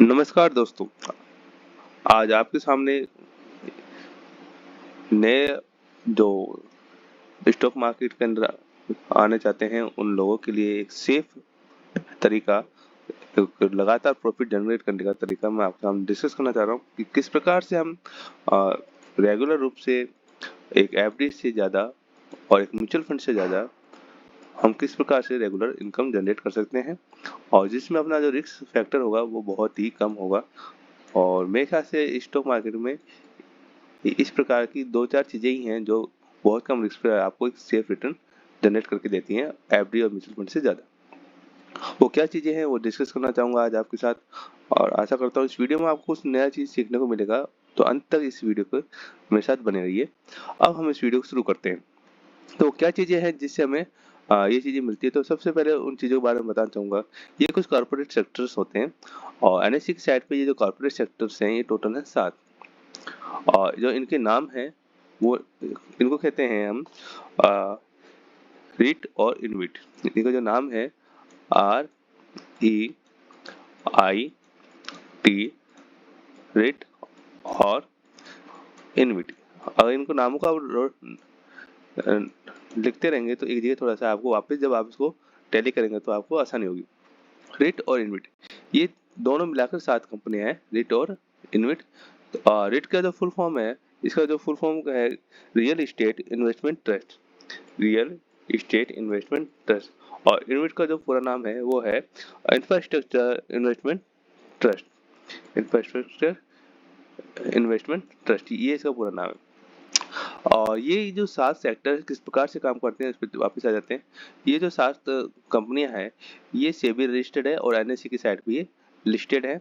नमस्कार दोस्तों, आज आपके सामने नए जो स्टॉक मार्केट के अंदर आने चाहते हैं उन लोगों के लिए एक सेफ तरीका, एक लगातार प्रॉफिट जनरेट करने का तरीका मैं आपके सामने डिस्कस करना चाह रहा हूँ कि किस प्रकार से हम रेगुलर रूप से एक एफडी से ज़्यादा और एक म्यूचुअल फंड से ज़्यादा हम किस प्रकार से रेगुलर इनकम जनरेट कर सकते हैं और जिसमें अपना जो रिस्क फैक्टर होगा वो बहुत ही कम होगा। और मेरे ख्याल से स्टॉक मार्केट में इस प्रकार की 2-4 चीज़ें ही हैं जो बहुत कम रिस्क पे आपको एक सेफ रिटर्न जनरेट करके देती हैं एफडी और म्यूचुअल फंड से ज़्यादा। वो क्या चीज़ें हैं वो डिस्कस करना चाहूँगा आज आपके साथ और आशा करता हूँ इस वीडियो में आपको कुछ नया चीज़ सीखने को मिलेगा। तो अंत तक इस वीडियो को मेरे साथ बने रहिए। अब हम इस वीडियो को शुरू करते हैं। तो क्या चीज़ें हैं जिससे हमें ये चीज़ें मिलती है। तो सबसे पहले उन चीज़ों के बारे में बताना चाहूँगा। ये कुछ कॉर्पोरेट सेक्टर्स होते हैं और एनएससी की साइट पे ये जो कॉर्पोरेट सेक्टर्स हैं ये टोटल है 7 और जो इनके नाम हैं वो इनको कहते हैं हम रिट और इनविट। इनका जो नाम है REIT, रिट और इनविट। अगर इनको नामों का लिखते रहेंगे तो एक जगह थोड़ा सा आपको वापस जब आप इसको टैली करेंगे तो आपको आसानी होगी। रिट और इनविट ये दोनों मिलाकर 7 कंपनियां हैं, रिट और इनविट। रिट का जो फुल फॉर्म है, इसका जो फुल फॉर्म है real estate investment trust, real estate investment trust. और इनविट का जो पूरा नाम है वो है infrastructure investment trust, infrastructure investment trust, ये इसका पूरा नाम है। और ये जो 7 सेक्टर किस प्रकार से काम करते हैं इस पर वापस आ जाते हैं। ये जो 7 कंपनियां हैं ये सेबी रजिस्टर्ड है और एनएससी की साइट पे ये लिस्टेड है।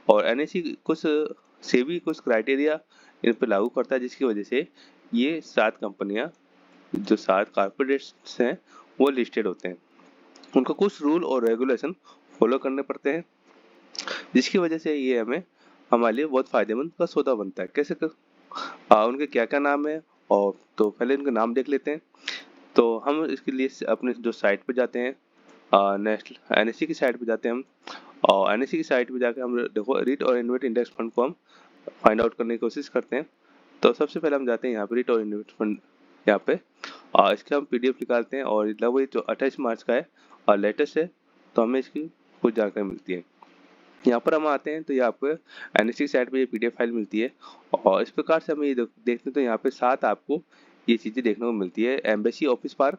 और एनएससी कुछ सेबी कुछ क्राइटेरिया इन पर लागू करता है जिसकी वजह से ये 7 कंपनियां जो 7 कॉर्पोरेट्स हैं वो लिस्टेड होते हैं। उनको कुछ रूल और रेगुलेशन फॉलो करने पड़ते हैं जिसकी वजह से ये हमारे लिए बहुत फायदेमंद का सौदा बनता है। कैसे उनके क्या क्या नाम है और तो पहले इनके नाम देख लेते हैं। तो हम इसके लिए अपने जो साइट पे जाते हैं, नेशनल एनएससी की साइट पे जाते हैं हम। और एनएससी की साइट पे जाकर हम देखो रिट और इन्वेट इंडेक्स फंड को हम फाइंड आउट करने की कोशिश करते हैं। तो सबसे पहले हम जाते हैं यहाँ पे रिट और इन्वेट फंड यहाँ पे और इसके हम पीडीएफ निकालते हैं और लगभग जो 28 मार्च का है और लेटेस्ट है तो हमें इसकी कुछ जानकारी मिलती है। यहाँ पर हम आते हैं तो यहाँ पे एनएससी साइट पे ये पीडीएफ फाइल मिलती है और इस प्रकार से हमें ये देखते हैं तो यहाँ पे 7 आपको ये चीज़ें देखने को मिलती है। Embassy office park,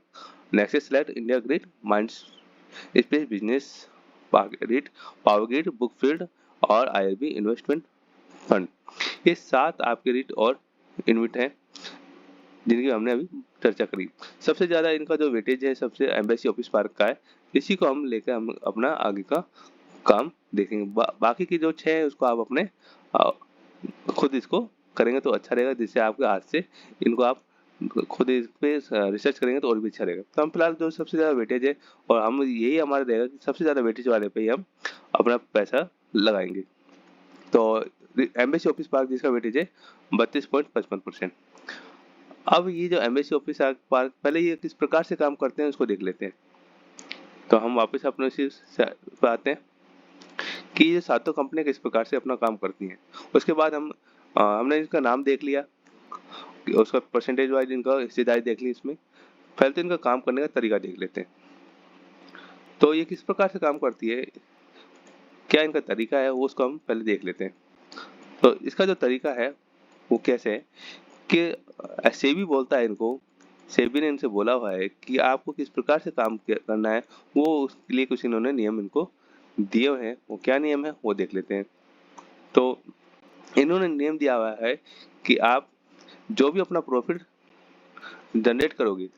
nexus select, India grid, mind space business grid, power grid, बुकफील्ड और आईआरबी इन्वेस्टमेंट फंड। ये 7 आपके रिट और इनविट हैं जिनकी हमने अभी चर्चा करी। सबसे ज़्यादा इनका जो वेटेज है सबसे एम्बेसी ऑफिस पार्क का है। इसी को हम लेकर हम अपना आगे का काम देखेंगे। बाकी की जो 6 है उसको आप अपने खुद इसको करेंगे तो अच्छा रहेगा जिससे आपके हाथ से इनको आप खुद इस पे रिसर्च करेंगे तो और भी अच्छा रहेगा। तो हम फिलहाल जो सबसे ज़्यादा वेटेज है और हम यही हमारा रहेगा कि सबसे ज़्यादा वेटेज वाले पे ही हम अपना पैसा लगाएंगे। तो एम्बेसी ऑफिस पार्क जिसका वेटेज है 32.55%। अब ये जो एम्बेसी ऑफिस पार्क पहले ये किस प्रकार से काम करते हैं उसको देख लेते हैं। तो हम वापस अपने उसी पे आते हैं कि ये सातों कंपनियां किस प्रकार से अपना काम करती हैं। उसके बाद हमने इनका नाम देख लिया, उसका परसेंटेज वाइज इनका हिस्सेदारी देख ली इसमें। पहले तो इनका काम करने का तरीका देख लेते हैं। तो ये किस प्रकार से काम करती है, क्या इनका तरीका है वो उसको हम पहले देख लेते हैं। तो इसका जो तरीका है वो कैसे है कि सेबी बोलता है इनको, सेबी ने इनसे बोला हुआ है कि आपको किस प्रकार से काम करना है, वो उसके लिए कुछ इन्होंने नियम इनको दिए हुए हैं। वो क्या नियम है वो देख लेते हैं। तो इन्होंने नियम दिया हुआ है कि आप जो भी अपना प्रॉफिट जनरेट करोगे,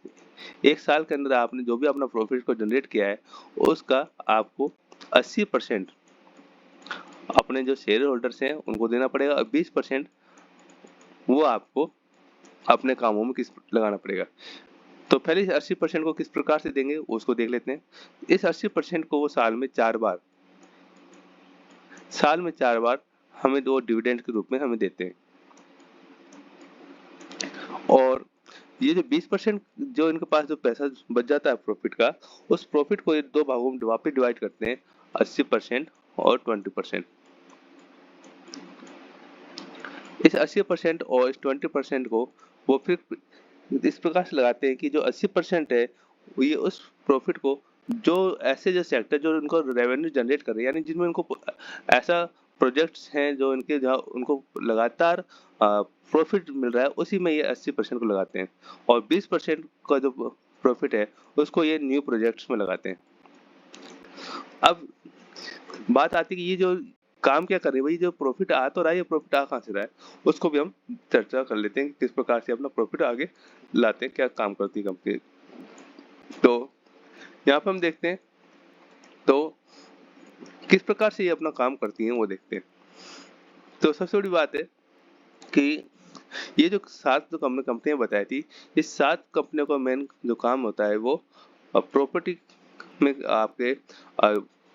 एक साल के अंदर आपने जो भी अपना प्रॉफिट को जनरेट किया है उसका आपको 80% अपने जो शेयर होल्डर्स हैं उनको देना पड़ेगा और 20% वो आपको अपने कामों में किस लगाना पड़ेगा। तो पहले इस 80% को किस प्रकार से देंगे उसको देख लेते हैं। इस 80% को वो साल में 4 बार हमें दो डिविडेंड के रूप में हमें देते हैं। और ये जो 20% जो इनके पास जो पैसा बच जाता है प्रॉफिट का, उस प्रॉफिट को ये दो भागों में वापस डिवाइड करते हैं, 80% और 20%। इस 80% और इस 20% को वो फिर इस प्रकार से लगाते हैं कि जो 80% है ये उस प्रॉफिट को जो ऐसे जो सेक्टर जो उनको रेवेन्यू जनरेट कर रहे हैं, यानी जिनमें उनको ऐसा प्रोजेक्ट्स हैं जो इनके जहाँ उनको लगातार प्रॉफिट मिल रहा है, उसी में ये 80% को लगाते हैं, और 20% का जो प्रॉफिट है उसको ये न्यू प्रोजेक्ट्स में लगाते हैं। अब बात आती है कि ये जो काम क्या कर रहे हैं भाई, जो प्रॉफिट आ तो रहा है, ये प्रॉफिट आ कहाँ से रहा है, उसको भी हम चर्चा कर लेते हैं कि किस प्रकार से अपना प्रॉफिट आगे लाते हैं, क्या काम करती है कंपनी। तो यहाँ पे हम देखते हैं तो किस प्रकार से ये अपना काम करती हैं वो देखते हैं। तो सबसे बड़ी बात है कि ये जो 7 जो कंपनियां बताई थी, इस 7 कंपनियों का मेन जो काम होता है वो प्रॉपर्टी में आपके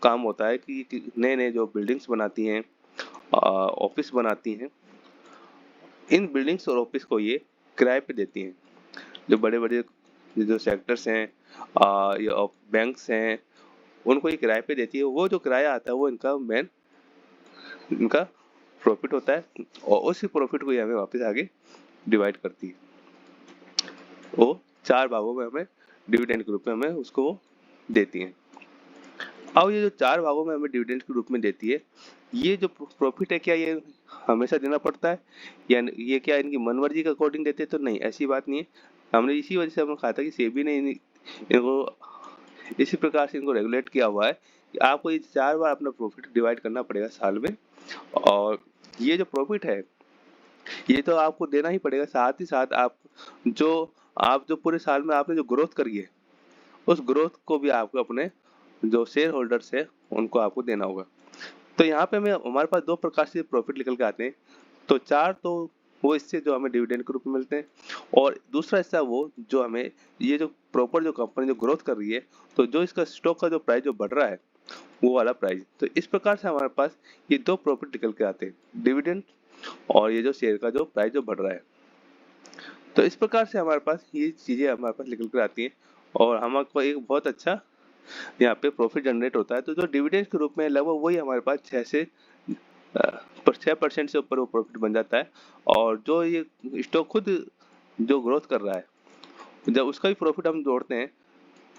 काम होता है कि नए नए जो बिल्डिंग्स बनाती हैं, ऑफिस बनाती हैं। इन बिल्डिंग्स और ऑफिस को ये किराए पे देती हैं। जो बड़े बड़े जो सेक्टर्स हैं या बैंक्स हैं, उनको ये किराए पे देती है। वो जो किराया आता है वो इनका मेन इनका प्रॉफिट होता है, और उसी प्रॉफिट को ये हमें वापस आगे डिवाइड करती है। वो 4 भागों में हमें डिविडेंड के रूप में हमें उसको वो देती हैं। अब ये जो 4 भागों में हमें डिविडेंड के रूप में देती है, ये जो प्रॉफिट है क्या ये हमेशा देना पड़ता है, या ये क्या इनकी मनमर्जी के अकॉर्डिंग देते हैं? तो नहीं, ऐसी बात नहीं है। हमने इसी वजह से हमने कहा था कि सेबी ने इनको इसी प्रकार से इनको रेगुलेट किया हुआ है कि आपको ये 4 बार अपना प्रॉफिट डिवाइड करना पड़ेगा साल में, और ये जो प्रॉफिट है ये तो आपको देना ही पड़ेगा। साथ ही साथ आप जो पूरे साल में आपने जो ग्रोथ करी है, उस ग्रोथ को भी आपको अपने जो शेयर होल्डर्स है उनको आपको देना होगा। तो यहाँ पे हमें हमारे पास 2 प्रकार से प्रॉफिट निकल के आते हैं। तो 4 तो वो इससे जो हमें डिविडेंड के रूप में मिलते हैं, और दूसरा हिस्सा वो जो हमें ये जो प्रॉपर जो कंपनी जो ग्रोथ कर रही है, तो जो इसका स्टॉक का जो प्राइस जो बढ़ रहा है वो वाला प्राइस। तो इस प्रकार से हमारे पास ये 2 प्रॉफिट निकल के आते हैं, डिविडेंड और ये जो शेयर का जो प्राइस जो बढ़ रहा है। तो इस प्रकार से हमारे पास ये चीजें हमारे पास निकल कर आती हैं, और हमको एक बहुत अच्छा यहाँ पे प्रॉफिट जनरेट होता है। तो जो डिविडेंड के रूप में लगभग वही हमारे पास 6% से ऊपर वो प्रॉफिट बन जाता है, और जो ये स्टॉक खुद जो ग्रोथ कर रहा है, जब उसका भी प्रॉफिट हम जोड़ते हैं,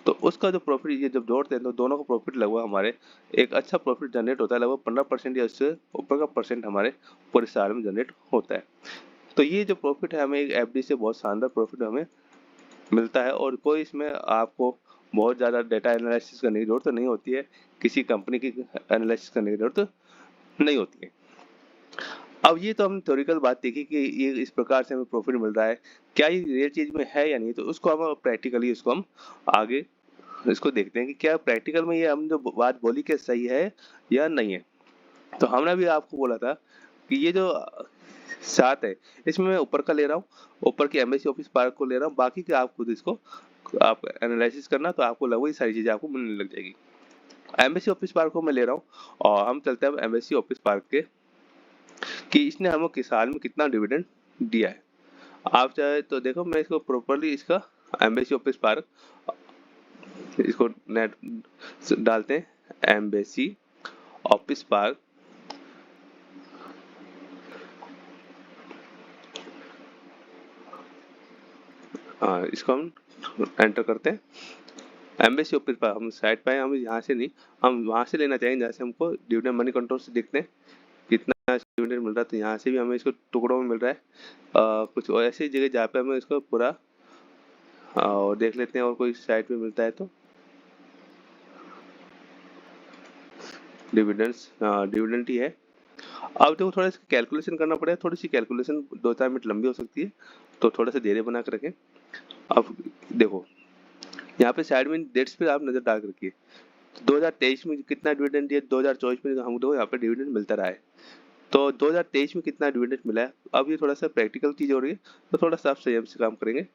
तो उसका जो प्रॉफिट ये जब जोड़ते हैं तो दोनों का प्रॉफिट लगभग हमारे एक अच्छा प्रॉफिट जनरेट होता है। लगभग 15% या उससे ऊपर का परसेंट हमारे पूरे साल में जनरेट होता है। तो ये जो प्रॉफिट है हमें एक एफडी से बहुत शानदार प्रॉफिट हमें मिलता है, और कोई इसमें आपको बहुत ज़्यादा डेटा एनालिसिस करने की जरूरत नहीं होती है, किसी कंपनी की एनालिसिस करने की जरूरत नहीं होती है। अब ये तो हम थ्योरिकल बात देखी कि ये इस प्रकार से हमें प्रॉफिट मिल रहा है, क्या ये रियल चीज में है या नहीं, तो उसको हम प्रैक्टिकली इसको हम आगे इसको देखते हैं कि क्या प्रैक्टिकल में ये हम जो बात बोली क्या सही है या नहीं है। तो हमने भी आपको बोला था कि ये जो 7 है, इसमें मैं ऊपर का ले रहा हूँ, ऊपर की एम्बेसी ऑफिस पार्क को ले रहा हूँ, बाकी के आप खुद इसको आप एनालिसिस करना, तो आपको लगभग सारी चीजें आपको मिलने लग जाएगी। एम्बेसी ऑफिस पार्क को मैं ले रहा हूँ, और हम चलते हैं एम्बेसी ऑफिस पार्क के कि इसने हमें किस साल में कितना डिविडेंड दिया है। आप चाहे तो देखो, मैं इसको प्रॉपरली इसका एम्बेसी ऑफिस पार्क इसको नेट डालते हैं, एम्बेसी ऑफिस पार्क, इसको हम एंटर करते हैं। एम्बेसी ऑफिस पार्क हम साइट पे हम यहाँ से नहीं, हम वहाँ से लेना चाहेंगे जहाँ से हमको डिविडेंड मनी कंट्रोल से देखते हैं कितना डिविडेंड मिल रहा है। तो यहाँ से भी हमें इसको टुकड़ों में मिल रहा है, कुछ और ऐसी जगह जहाँ पे हमें इसको पूरा और देख लेते हैं, और कोई साइट पे मिलता है तो डिविडेंड्स, डिविडेंड ही है। अब देखो थोड़ा इसका कैलकुलेशन करना पड़ेगा, थोड़ी सी कैलकुलेशन 2-4 मिनट लंबी हो सकती है, तो थोड़ा सा धीरे बना कर रखें। अब देखो यहाँ पे साइड में डेट्स पे आप नजर डाल के रखिए, 2023 में कितना डिविडेंड दिया, 2024 में हमको यहाँ पे डिविडेंड मिलता रहा है, तो 2023 में कितना डिविडेंड मिला है। अब ये थोड़ा सा प्रैक्टिकल चीज हो रही है, तो थोड़ा सा आप संयम से काम करेंगे।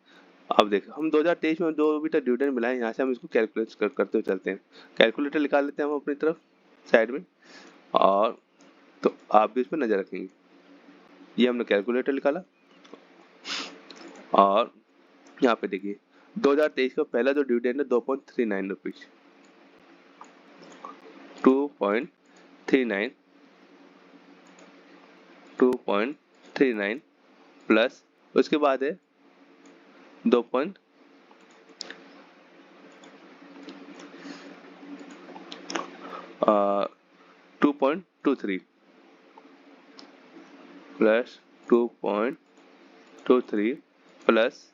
अब देखो हम 2023 में जो भी तक डिविडेंड मिला है, यहाँ से हम इसको कैलकुलेट करते हुए चलते हैं। कैलकुलेटर निकाल लेते हैं हम अपनी तरफ साइड में, और तो आप भी इस पर नजर रखेंगे। ये हमने कैलकुलेटर निकाला, और यहाँ पे देखिए 2023 का पहला जो डिविडेंड है 2.39 रुपीज, 2.39, 39 प्लस उसके बाद है 2.2.23 प्लस 2.23 प्लस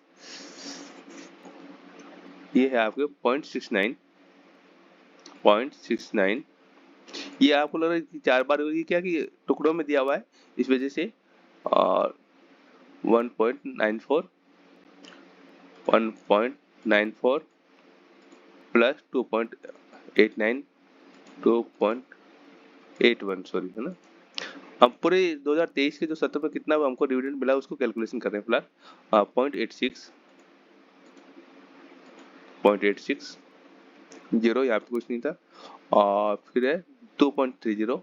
ये है आपके 0.69 ये आपको लग रहा है कि 4 बार होगी क्या कि टुकड़ों में दिया हुआ है इस वजह से। और 1.94 प्लस 2.89 2.81 सॉरी है ना। अब पूरे 2023 के जो सत्र में कितना हमको डिविडेंड मिला उसको कैलकुलेशन कर रहे हैं फिलहाल। 0.86 जीरो, यहाँ पे कुछ नहीं था। और फिर है 2.30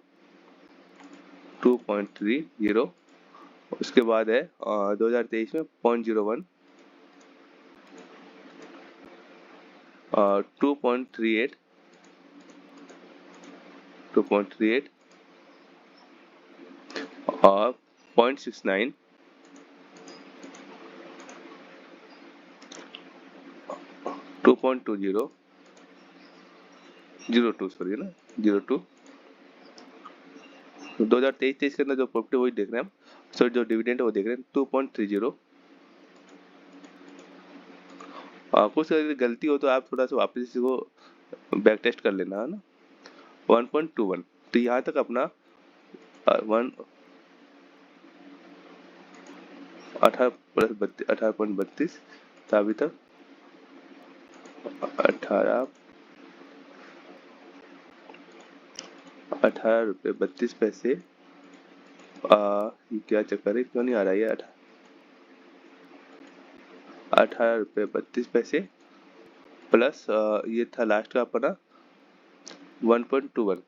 उसके बाद है 2023 में 0.01 और 2.38 और 0.69 2.20 02 सॉरी है ना 02 2023 के अंदर जो प्रॉफिट वही देख रहे हैं हम, सॉरी जो डिविडेंड है वो देख रहे हैं 2.30। कुछ अगर गलती हो तो आप थोड़ा सा वापस इसको बैक टेस्ट कर लेना है ना। 1.21 तो यहाँ तक अपना 18 प्लस 18.32 था अभी तक 18 रुपये 32 पैसे। ये क्या चक्कर है, क्यों नहीं आ रहा है 18 रुपये 32 पैसे प्लस ये था लास्ट का अपना 1.21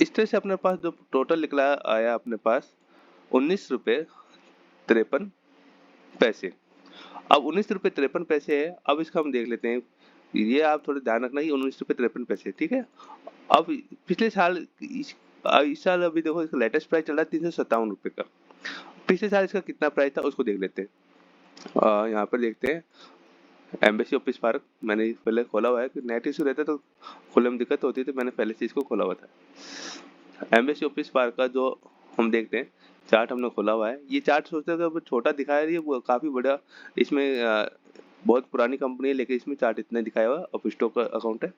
इस तरह से अपने पास जो टोटल निकला आया अपने पास 19 रुपये 53 पैसे। अब 19 रुपये 53 पैसे है। अब इसका हम देख लेते हैं, ये आप थोड़ा ध्यान रखना, ये 19 रुपये 53 पैसे ठीक है। अब पिछले साल इस साल अभी देखो इसका लेटेस्ट प्राइस चल रहा है 357 रुपये का। पिछले साल इसका कितना प्राइस था उसको देख लेते हैं। यहाँ पर देखते हैं एम्बेसी ऑफिस पार्क, मैंने पहले खोला हुआ है कि नेट इशू रहता तो खोलने में दिक्कत होती थी, मैंने पहले से इसको खोला हुआ था। एम्बेसी ऑफिस पार्क का जो हम देखते हैं चार्ट हमने खोला हुआ है। ये चार्ट सोचते हैं छोटा दिखाया है, ये काफी बड़ा इसमें बहुत पुरानी कंपनी है लेकिन इसमें चार्ट इतना दिखाया हुआ ऑफ स्टॉक का अकाउंट है।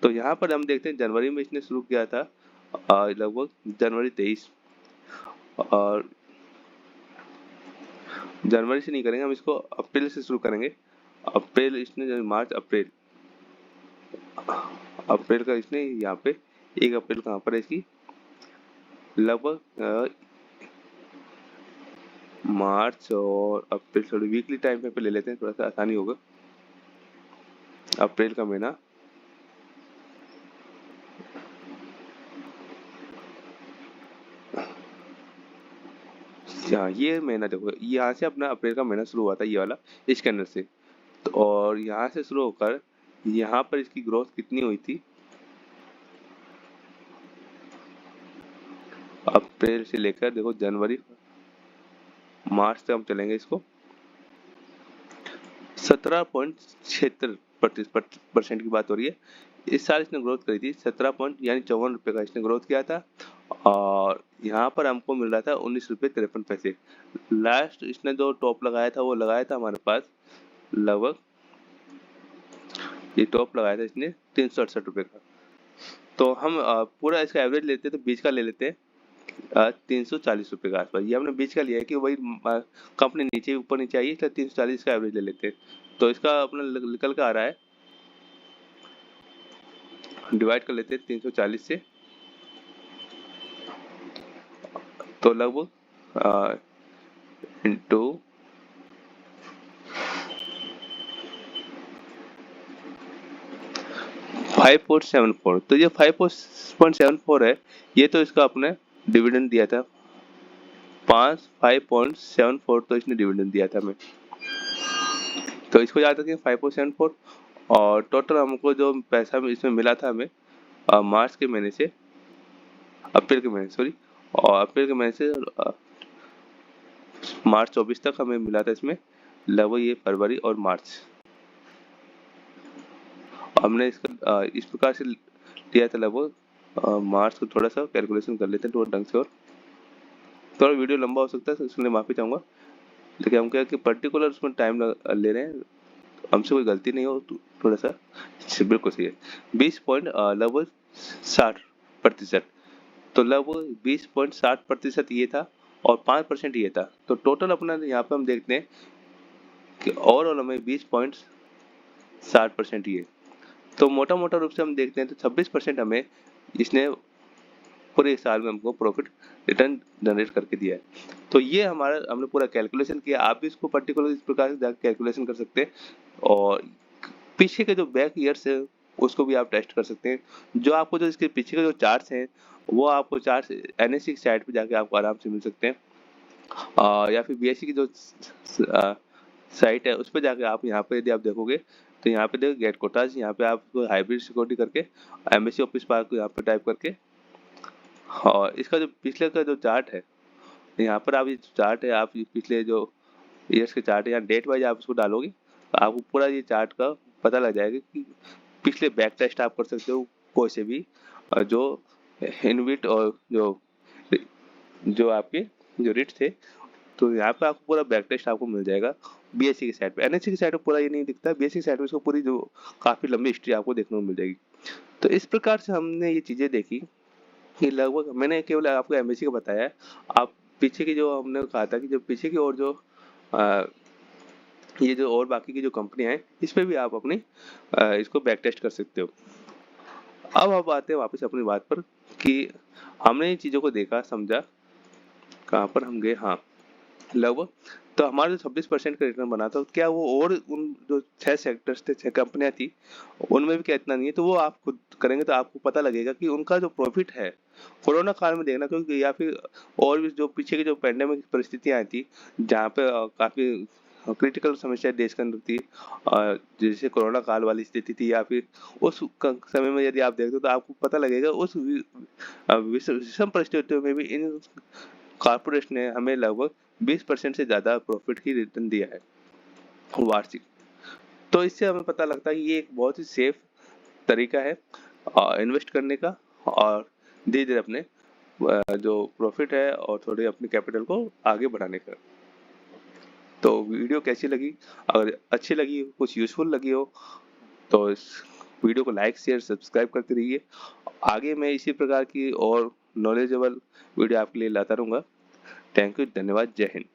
तो यहाँ पर हम देखते हैं जनवरी में इसने शुरू किया था लगभग जनवरी 23 और जनवरी से नहीं करेंगे हम इसको अप्रैल से शुरू करेंगे। अप्रैल इसने मार्च अप्रैल का इसने यहाँ पे 1 अप्रैल कहाँ पर है इसकी लगभग मार्च और अप्रैल थोड़ी वीकली टाइम पे ले लेते हैं थोड़ा सा आसानी होगा। अप्रैल का महीना ये महीना देखो यहाँ से अपना अप्रैल का महीना शुरू हुआ था ये वाला इसके अंदर से तो, और यहाँ से शुरू होकर यहाँ पर इसकी ग्रोथ कितनी हुई थी अप्रैल से लेकर देखो जनवरी मार्च तक हम चलेंगे इसको 17.76% की बात हो रही है। इस साल इसने ग्रोथ करी थी 17 पॉइंट यानी 54 रुपये का इसने ग्रोथ किया था और यहाँ पर हमको मिल रहा था 19 रुपये 53 पैसे। लास्ट इसने जो टॉप लगाया था वो लगाया था हमारे पास लगभग ये टॉप लगाया था इसने 368 रुपये का। तो हम पूरा इसका एवरेज लेते हैं तो बीच का ले लेते हैं 340 रुपये के आसपास। ये हमने बीच का लिया है कि वही कंपनी नीचे ऊपर नीचे आई है इसलिए 340 का एवरेज ले लेते हैं। तो इसका अपना निकल के आ रहा है, डिवाइड कर लेते हैं 340 से तो लगभग इंटू 5.74 तो ये 5.74 है। ये तो इसका अपने डिविडेंड दिया था 5.74 तो इसने डिविडेंड दिया था हमें। तो इसको याद रखें 5.74 और टोटल हमको जो पैसा इसमें मिला था हमें मार्च के महीने से अप्रैल के महीने सॉरी, और अप्रैल के महीने से मार्च 24 तक हमें मिला था इसमें लगभग ये फरवरी और मार्च। हमने इसका इस प्रकार से लिया था लगभग मार्च को थोड़ा सा कैलकुलेशन कर लेते हैं थोड़ा ढंग से, और थोड़ा वीडियो लंबा हो सकता है इसलिए माफी चाहूंगा, लेकिन हम क्या कि पर्टिकुलर उसमें टाइम ले रहे हैं, हमसे कोई गलती नहीं हो तो थोड़ा सा बिल्कुल सही है। 20 पॉइंट लगभग 60%, तो लगभग 20.60% ये था और 5% ये था, तो टोटल अपना यहाँ पे हम देखते हैं कि ओवरऑल हमें 20.60% ये, तो मोटा मोटा रूप से हम देखते हैं तो 26% हमें इसने पूरे साल में हमको प्रॉफिट रिटर्न जनरेट करके दिया है। तो ये हमारा हमने पूरा कैलकुलेशन किया, आप भी इसको पर्टिकुलर इस प्रकार से कैलकुलेशन कर सकते हैं, और पीछे के जो बैक ईयर्स है उसको भी आप टेस्ट कर सकते हैं। जो आपको जो इसके पीछे के जो चार्ट्स हैं वो आपको चार्ट्स एनएससी की साइट पे जाके आपको आराम से मिल सकते हैं, या फिर बीएससी की जो साइट है उस पर जाके आप यहाँ पे यदि आप देखोगे तो यहाँ पे देखो गेट कोटाज, यहाँ पे आप हाइब्रिड सिक्योरिटी करके एमबेसी ऑफिस पार्क यहाँ पे टाइप करके, और इसका जो पिछले का जो चार्ट है यहाँ पर आप ये चार्ट है, आप ये पिछले जो ईयर्स के चार्ट है यहाँ डेट वाइज आप उसको डालोगे तो आपको पूरा ये चार्ट का पता लग जाएगा कि पिछले बैक टेस्ट आप कर सकते हो कोई से भी, जो इनविट और जो जो आपके जो रिट थे, तो यहाँ पे आपको पूरा बैक टेस्ट आपको मिल जाएगा बीएससी की साइड पे। एनएससी की साइड पे पूरा ये नहीं दिखता, बीएससी की साइड पे इसको पूरी जो काफी लंबी हिस्ट्री आपको देखने को मिल जाएगी। तो इस प्रकार से हमने ये चीजें देखी कि लगभग मैंने केवल आपको एमएससी का बताया है, आप पीछे की जो हमने कहा था कि जो पीछे की और जो अ, ये जो और बाकी की जो कंपनियां हैं इस पे भी आप अपनी इसको बैक टेस्ट कर सकते हो। अब आप आते हैं वापस अपनी बात पर कि हमने इन चीजों को देखा समझा, कहाँ पर हम गए, हाँ लगभग, तो हमारा जो 26% का रिटर्न बना था क्या वो और उन जो 6 सेक्टर्स थे 6 कंपनियां थी उनमें भी क्या इतना नहीं है, तो वो आप खुद करेंगे तो आपको पता लगेगा कि उनका जो प्रॉफिट है कोरोना काल में देखना, क्योंकि या फिर और भी जो पीछे की जो पैंडेमिक परिस्थितियां आई थी जहाँ पे काफी क्रिटिकल समस्या देश के अंदर थी, जैसे कोरोना काल वाली स्थिति थी, या फिर उस समय में यदि आप देखते हो तो आपको पता लगेगा उस विषम परिस्थितियों में भी इन कॉर्पोरेट ने हमें लगभग 20% से ज्यादा प्रॉफिट ही रिटर्न दिया है वार्षिक। तो इससे हमें पता लगता है कि ये एक बहुत ही सेफ तरीका है इन्वेस्ट करने का, और धीरे धीरे अपने जो प्रॉफिट है और थोड़ी अपनी कैपिटल को आगे बढ़ाने का। तो वीडियो कैसी लगी, अगर अच्छी लगी कुछ यूजफुल लगी हो तो इस वीडियो को लाइक शेयर सब्सक्राइब करते रहिए। आगे मैं इसी प्रकार की और नॉलेजेबल वीडियो आपके लिए लाता रहूंगा। थैंक यू, धन्यवाद, जय हिंद।